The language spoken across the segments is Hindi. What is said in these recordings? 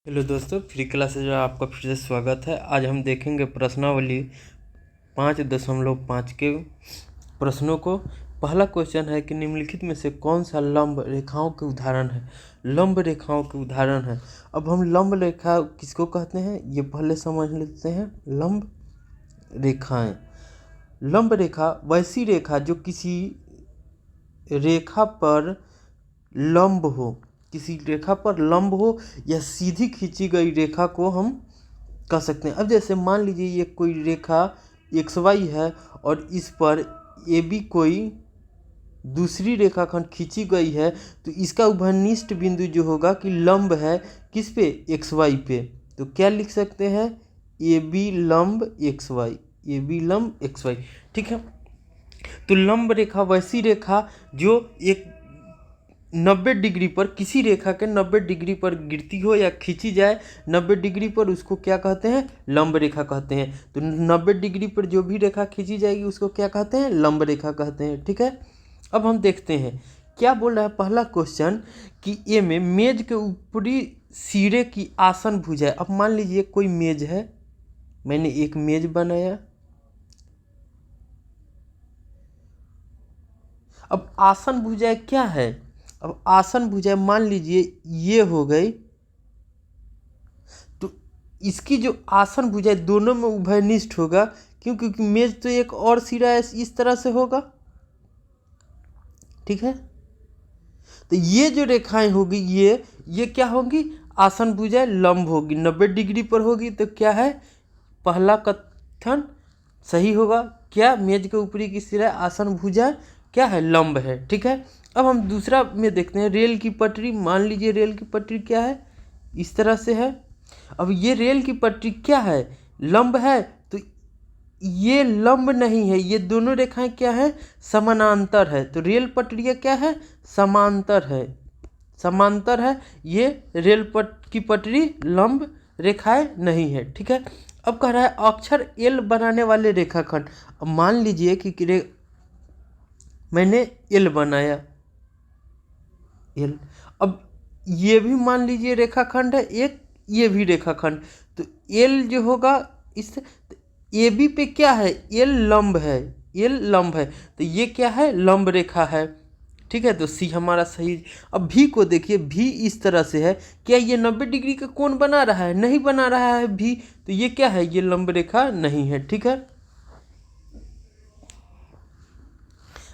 हेलो दोस्तों, फ्री क्लासेज में आपका फिर से स्वागत है। आज हम देखेंगे प्रश्नावली 5.5 के प्रश्नों को। पहला क्वेश्चन है कि निम्नलिखित में से कौन सा लंब रेखाओं के उदाहरण है। लंब रेखाओं के उदाहरण है। अब हम लंब रेखा किसको कहते हैं ये पहले समझ लेते हैं। लंब रेखाएं, लंब रेखा वैसी रेखा जो किसी रेखा पर लंब हो, किसी रेखा पर लंब हो या सीधी खींची गई रेखा को हम कह सकते हैं। अब जैसे मान लीजिए ये कोई रेखा XY है और इस पर AB कोई दूसरी रेखाखंड खींची गई है, तो इसका उभयनिष्ठ बिंदु जो होगा कि लंब है किस पे, XY पे। तो क्या लिख सकते हैं, AB लंब XY, AB लंब XY। ठीक है, तो लंब रेखा वैसी रेखा जो एक 90 डिग्री पर, किसी रेखा के 90 डिग्री पर गिरती हो या खींची जाए 90 डिग्री पर, उसको क्या कहते हैं, लंब रेखा कहते हैं। तो 90 डिग्री पर जो भी रेखा खींची जाएगी उसको क्या कहते हैं, लंब रेखा कहते हैं। ठीक है, अब हम देखते हैं क्या बोल रहा है। पहला क्वेश्चन कि ए में मेज के ऊपरी सिरे की आसन भुजाएं। अब मान लीजिए कोई मेज है, मैंने एक मेज बनाया। अब आसन भुजाएं क्या है, अब आसन भुजाएं मान लीजिए ये हो गई, तो इसकी जो आसन भुजाएं दोनों में उभयनिष्ठ होगा, क्योंकि मेज तो एक और सिरा इस तरह से होगा। ठीक है, तो ये जो रेखाएं होगी ये क्या होगी, आसन भुजाएं लंब होगी, 90 डिग्री पर होगी। तो क्या है, पहला कथन सही होगा। क्या, मेज के ऊपरी की सिरा आसन भुजा क्या है, लंब है। ठीक है, अब हम दूसरा में देखते हैं। रेल की पटरी, मान लीजिए रेल की पटरी क्या है, इस तरह से है। अब ये रेल की पटरी क्या है, लंब है। तो ये लंब नहीं है, ये दोनों रेखाएं क्या है, समानांतर है। तो रेल पटरियाँ क्या है, समांतर है, समांतर है। ये रेल की पटरी लंब रेखाएं नहीं है। ठीक है, अब कह रहा है अक्षर L बनाने वाले रेखाखंड। अब मान लीजिए कि मैंने L बनाया, L। अब ये भी मान लीजिए रेखाखंड है एक, ये भी रेखाखंड। तो L जो होगा इस, तो AB पे क्या है, L लंब है, L लंब है। तो ये क्या है, लंब रेखा है। ठीक है, तो C हमारा सही। अब भी को देखिए, भी इस तरह से है। क्या ये 90 डिग्री का कोण बना रहा है, नहीं बना रहा है भी। तो ये क्या है, ये लंब रेखा नहीं है। ठीक है,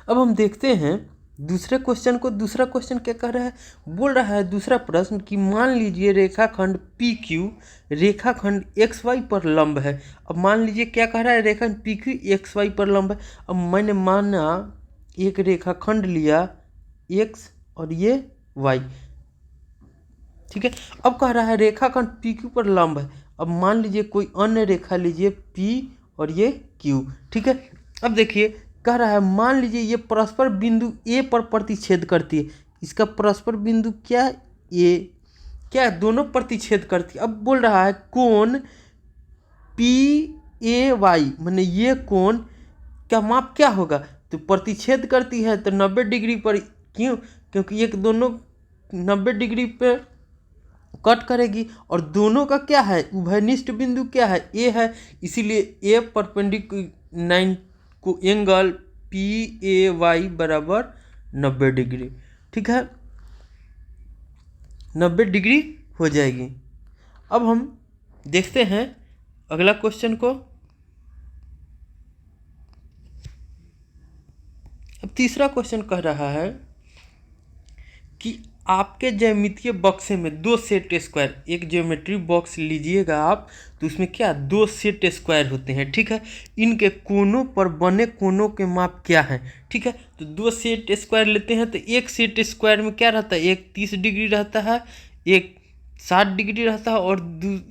अब हम देखते हैं दूसरे क्वेश्चन को। दूसरा क्वेश्चन क्या कह रहा है, बोल रहा है दूसरा प्रश्न कि मान लीजिए रेखाखंड PQ रेखाखंड XY पर लंब है। अब मान लीजिए क्या कह रहा है, रेखाखंड PQ XY पर लंब है। अब मैंने माना एक रेखाखंड लिया X और ये Y। ठीक है, अब कह रहा है रेखाखंड PQ पर लंब है। अब मान लीजिए कोई अन्य रेखा लीजिए P और ये Q। ठीक है, अब देखिए कह रहा है मान लीजिए ये परस्पर बिंदु A पर प्रतिच्छेद करती है। इसका परस्पर बिंदु क्या, A क्या, दोनों प्रतिच्छेद करती है। अब बोल रहा है कोण PAY, माने ये कोण का माप क्या होगा, तो प्रतिच्छेद करती है तो 90 डिग्री पर। क्यों, क्योंकि एक दोनों 90 डिग्री पे कट करेगी और दोनों का क्या है, उभयनिष्ठ बिंदु क्या है, A है। इसीलिए A परपेंडिकुलर 9 को एंगल PAY बराबर 90 डिग्री। ठीक है, 90 डिग्री हो जाएगी। अब हम देखते हैं अगला क्वेश्चन को। अब तीसरा क्वेश्चन कह रहा है कि आपके ज्यामितीय बक्से में 2 सेट स्क्वायर, एक ज्योमेट्री बॉक्स लीजिएगा आप, तो उसमें क्या 2 सेट स्क्वायर होते हैं। ठीक है, इनके कोनों पर बने कोनों के माप क्या हैं। ठीक है, तो 2 सेट स्क्वायर लेते हैं। तो एक सेट स्क्वायर में क्या रहता है, एक 30 डिग्री रहता है, एक 60 डिग्री रहता है और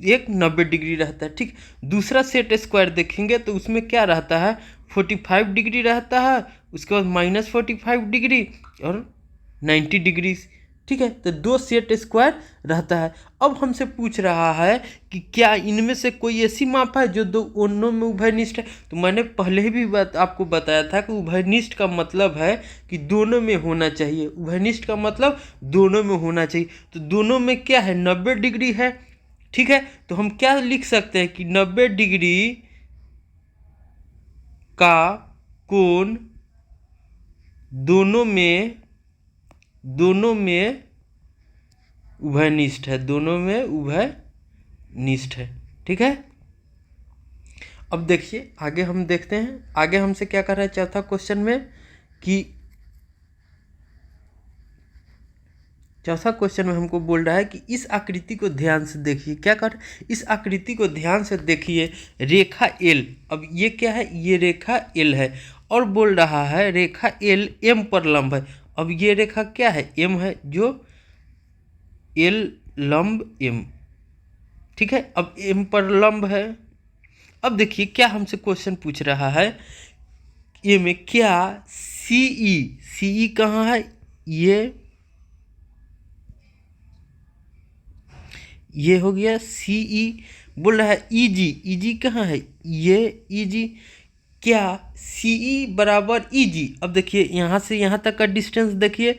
एक 90 डिग्री रहता है। ठीक, दूसरा सेट स्क्वायर देखेंगे तो उसमें क्या रहता है, 45 डिग्री रहता है, उसके बाद -45 डिग्री और 90 डिग्री। ठीक है, तो 2 सेट स्क्वायर रहता है। अब हमसे पूछ रहा है कि क्या इनमें से कोई ऐसी माप है जो दोनों में उभयनिष्ठ है। तो मैंने पहले ही भी आपको बताया था कि उभयनिष्ठ का मतलब है कि दोनों में होना चाहिए। उभयनिष्ठ का मतलब दोनों में होना चाहिए। तो दोनों में क्या है, 90 डिग्री है ठीक है, तो हम क्या लिख सकते हैं कि 90 डिग्री का कोण दोनों में उभयनिष्ठ है, दोनों में उभयनिष्ठ है। ठीक है, अब देखिए आगे हम देखते हैं, आगे हमसे क्या कर रहा है चौथा क्वेश्चन में कि चौथा क्वेश्चन में हमको बोल रहा है कि इस आकृति को ध्यान से देखिए। क्या कर, इस आकृति को ध्यान से देखिए, रेखा एल, अब ये क्या है, ये रेखा एल है और बोल रहा है रेखा एल एम पर लंब है। अब ये रेखा क्या है, एम है, जो एल लंब एम। ठीक है, अब एम पर लंब है। अब देखिए क्या हमसे क्वेश्चन पूछ रहा है, ये में क्या सीई कहाँ है, ये हो गया सीई। बोल रहा है ईजी कहाँ है, ये ईजी। क्या सीई बराबर ईजी। अब देखिए यहाँ से यहाँ तक का डिस्टेंस देखिए,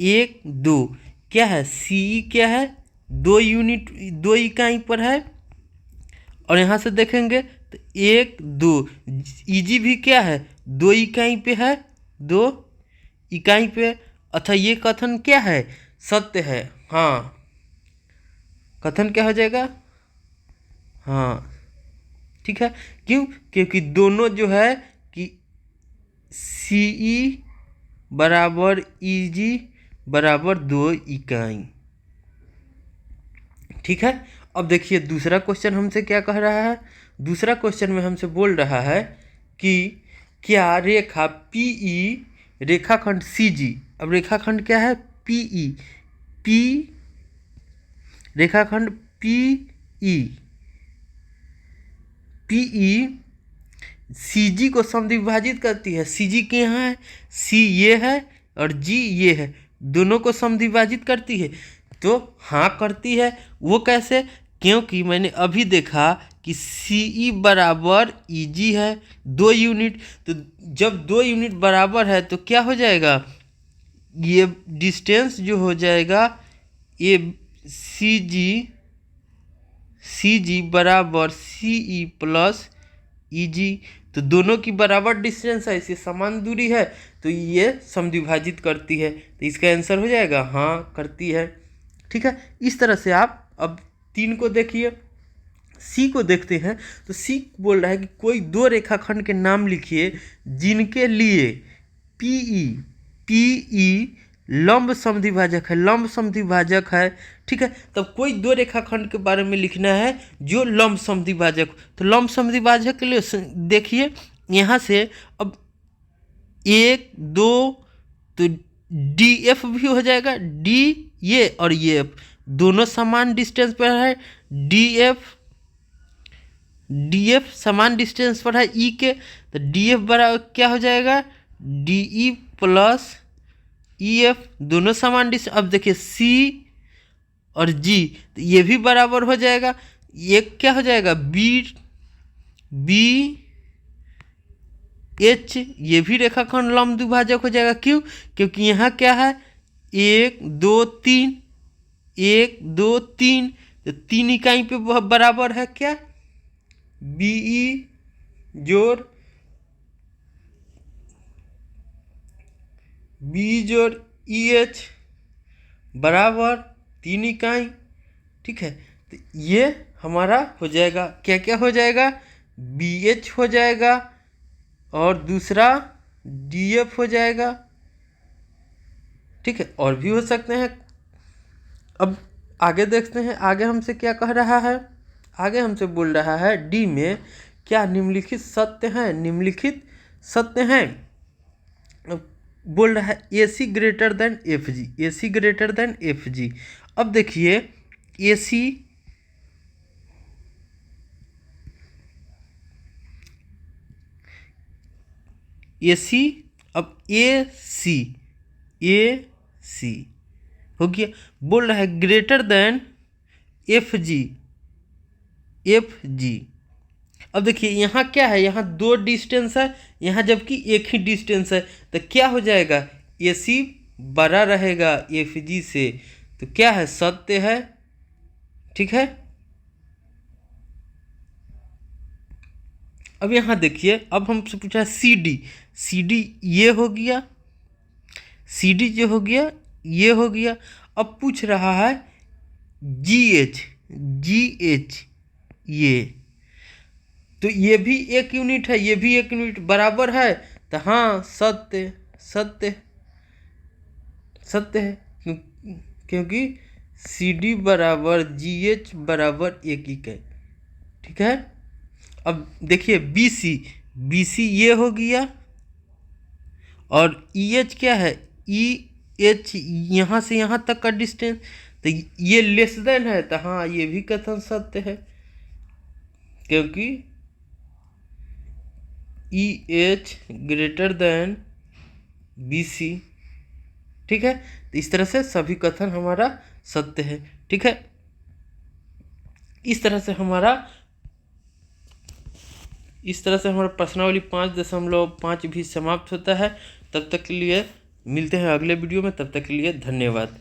1 2, क्या है सीई, क्या है 2 यूनिट, 2 इकाई पर है। और यहाँ से देखेंगे तो 1 2, ईजी भी क्या है 2 इकाई पे है, 2 इकाई पे। अतः ये कथन क्या है, सत्य है। हाँ, कथन क्या हो जाएगा, हाँ ठीक है। क्यों, क्योंकि दोनों जो है कि सीई बराबर ईजी बराबर 2 इकाई। ठीक है, अब देखिए दूसरा क्वेश्चन हमसे क्या कह रहा है, दूसरा क्वेश्चन में हमसे बोल रहा है कि क्या रेखा पीई रेखाखंड सीजी। अब रेखाखंड क्या है, पीई, रेखाखंड पीई सीजी को समद्विभाजित करती है। सीजी के यहाँ है, सी ये है और जी ये है, दोनों को समद्विभाजित करती है। तो हाँ करती है। वो कैसे, क्योंकि मैंने अभी देखा कि सीई बराबर ईजी है 2 यूनिट। तो जब 2 यूनिट बराबर है तो क्या हो जाएगा, ये डिस्टेंस जो हो जाएगा ये सीजी बराबर सीई प्लस ईजी। तो दोनों की बराबर डिस्टेंस है, इसे समान दूरी है, तो ये समद्विभाजित करती है। तो इसका आंसर हो जाएगा हाँ करती है। ठीक है, इस तरह से आप अब 3 को देखिए। सी को देखते हैं, तो सी बोल रहा है कि कोई 2 रेखाखंड के नाम लिखिए जिनके लिए पीई लंब समद्विभाजक है, लंब समद्विभाजक है। ठीक है, तब कोई 2 रेखाखंड के बारे में लिखना है जो लंब समद्विभाजक। तो लंब समद्विभाजक के लिए देखिए यहाँ से अब 1 2, तो डी एफ भी हो जाएगा, डी ये और ये एफ दोनों समान डिस्टेंस पर है। डी एफ समान डिस्टेंस पर है ई के, तो डी एफ बराबर क्या हो जाएगा, D E plus E F, दोनों समान डिस्टेंस। अब देखिए सी और जी, तो ये भी बराबर हो जाएगा। ये क्या हो जाएगा, बी एच, ये भी रेखाखंड लंब द्विभाजक हो जाएगा। क्यों, क्योंकि यहाँ क्या है 1 2 3, 1 2 3, तो 3 इकाई पे बराबर है क्या, बीई जोड़ ई एच बराबर 3 इकाई। ठीक है, तो ये हमारा हो जाएगा, क्या क्या हो जाएगा, बी एच हो जाएगा और दूसरा डी एफ हो जाएगा। ठीक है, और भी हो सकते हैं। अब आगे देखते हैं, आगे हमसे क्या कह रहा है, आगे हमसे बोल रहा है डी में क्या निम्नलिखित सत्य हैं, निम्नलिखित सत्य हैं। बोल रहा है AC greater than FG, AC greater than FG। अब देखिए AC अब AC हो गया। बोल रहा है ग्रेटर देन FG। अब देखिए यहाँ क्या है, यहाँ 2 डिस्टेंस है, यहाँ जबकि एक ही डिस्टेंस है, तो क्या हो जाएगा, AC बड़ा रहेगा FG से, तो क्या है सत्य है। ठीक है, अब यहाँ देखिए, अब हमसे पूछा है सी डी, सी डी ये हो गया, सी डी जो हो गया ये हो गया। अब पूछ रहा है जी एच, जी एच ये, तो ये भी एक यूनिट है, ये भी एक यूनिट बराबर है, तो हाँ सत्य सत्य सत्य है, क्योंकि सी डी बराबर जी एच बराबर एक ही है। ठीक है। अब देखिए बी सी, बी सी ये हो गया, और ई एच क्या है, ई एच यहाँ से यहाँ तक का डिस्टेंस, तो ये लेस देन है, तो हाँ ये भी कथन सत्य है, क्योंकि E H greater than B C. ठीक है, तो इस तरह से सभी कथन हमारा सत्य है। ठीक है, इस तरह से हमारा प्रश्नावली 5.5 भी समाप्त होता है। तब तक के लिए मिलते हैं अगले वीडियो में, तब तक के लिए धन्यवाद।